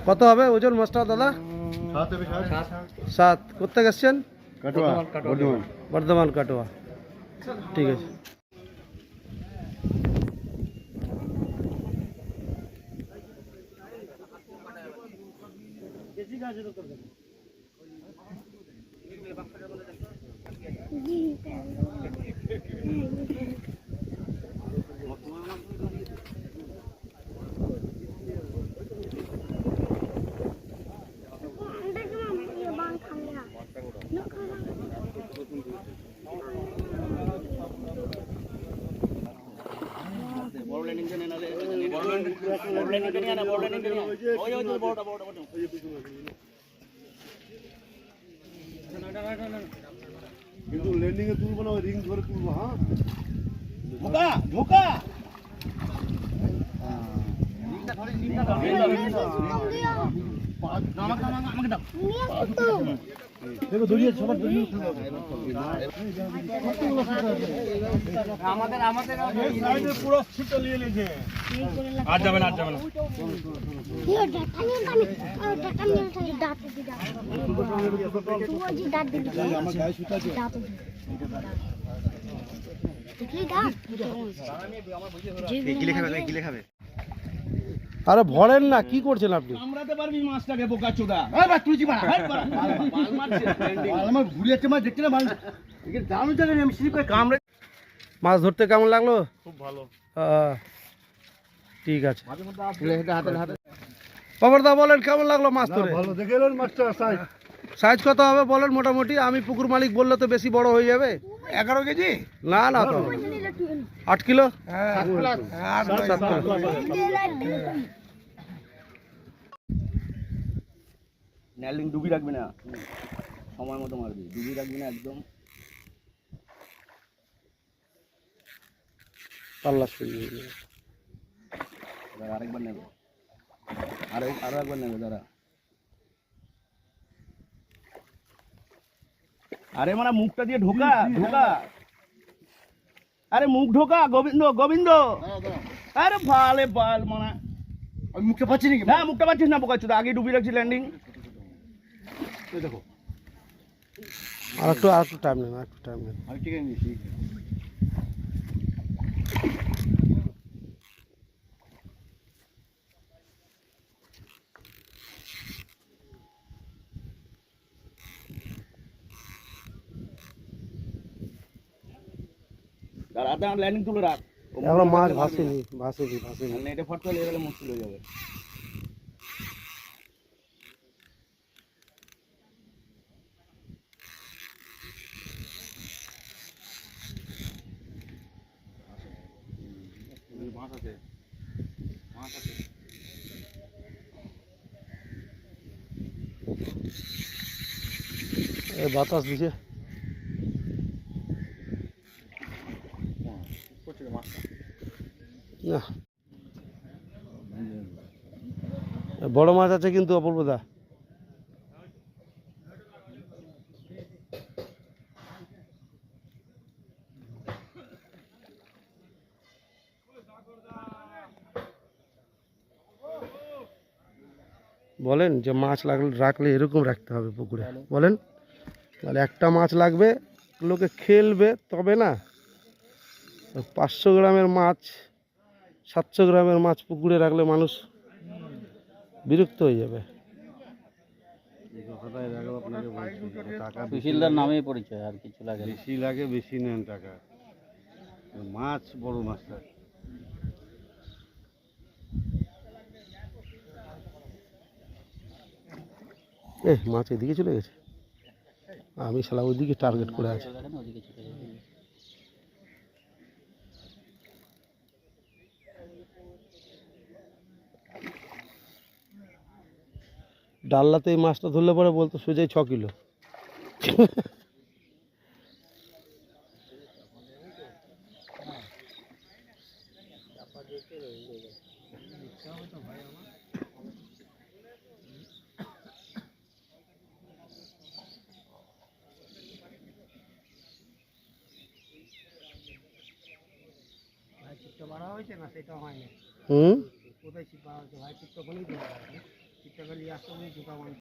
কত হবে ওজন মাছটা দাদা? 7। কোথেকে এসছেন? বর্ধমান কাটোয়া। ঠিক আছে। কিন্তু ল্যান্ডিং এ তুলবো না, রিং ধরে তুলবো। হ্যাঁ, ঢোকা ঢোকা পুরো ছিটা নিয়ে নিয়েছে। আর যাবে না, আর যাবে না। আরে ভরেন না, কি করছেন আপনি? কামড়াতে পারবি মাছটাকে, বোকা চোদা। তুই আমার ঘুরে যাচ্ছে মাছ, দেখতে না মাছ দারুণ জায়গায় আমি স্লিপ করে কামড়ে। মাছ ধরতে কেমন লাগলো? খুব ভালো। ঠিক আছে। বাবরদা বলেন কেমন লাগলো মাছ ধরে? ভালো দেখে এলেন মাছটা। সাইজ কত হবে বলেন মোটামুটি? আমি পুকুর মালিক বললে তো বেশি বড় হয়ে যাবে। 11 কেজি? না না, তো 8 কিলো। ন্যালিং ডুবি রাখবি না, সময় মতো মারবি, ডুবি রাখবি না একদম। পাল্লা শুরু আরেকবার নেবে, আরো একবার নেবে দাঁড়া। আরে মানে মুখটা দিয়ে ঢোকা ঢোকা, আরে মুখ ঢোকা। গোবিন্দ গোবিন্দ, আরে ভালে বাল মানে আমি মুখটা পাচ্ছি নাকি? না মুখটা পাচ্ছিস না, বোকা চোদা। আগে ডুবি রাখছি ল্যান্ডিং। দেখো আর একটু টাইম নেন, আর একটু টাইম নেন। আমি ঠিক আছে। দাঁড়া, ল্যান্ডিং তুলে রাখ। এখন মাছ ভাসেনি। এটা ফট করে গেলে মুশকিল হয়ে যাবে। বাতাস দিছে। বড় মাছ আছে কিন্তু অপূর্বদা। বলেন যে মাছ রাখলে এরকম রাখতে হবে পুকুরে, বলেন তাহলে একটা মাছ লাগবে, লোকে খেলবে তবে না। 500 গ্রামের মাছ, 700 গ্রামের মাছ পুকুরে রাখলে মানুষ বিরক্ত হয়ে যাবে। সুশীলদার নামেই পরিচয়, আর কিছু লাগে। বেশি লাগে, বেশি নেন টাকা। মাছ বড় মাছটা মাছ এদিকে চলে গেছে, আমি শালা ওইদিকে টার্গেট করে আছি। ডাল্লাতে এই মাছটা ধরলে পরে বলতো সোজাই 6 কিলো। হুম কোথায় ছিপ পাওয়া হয়েছে ভাই, ছিপ তখনই তো চিপটা নিয়ে আসতে জুতা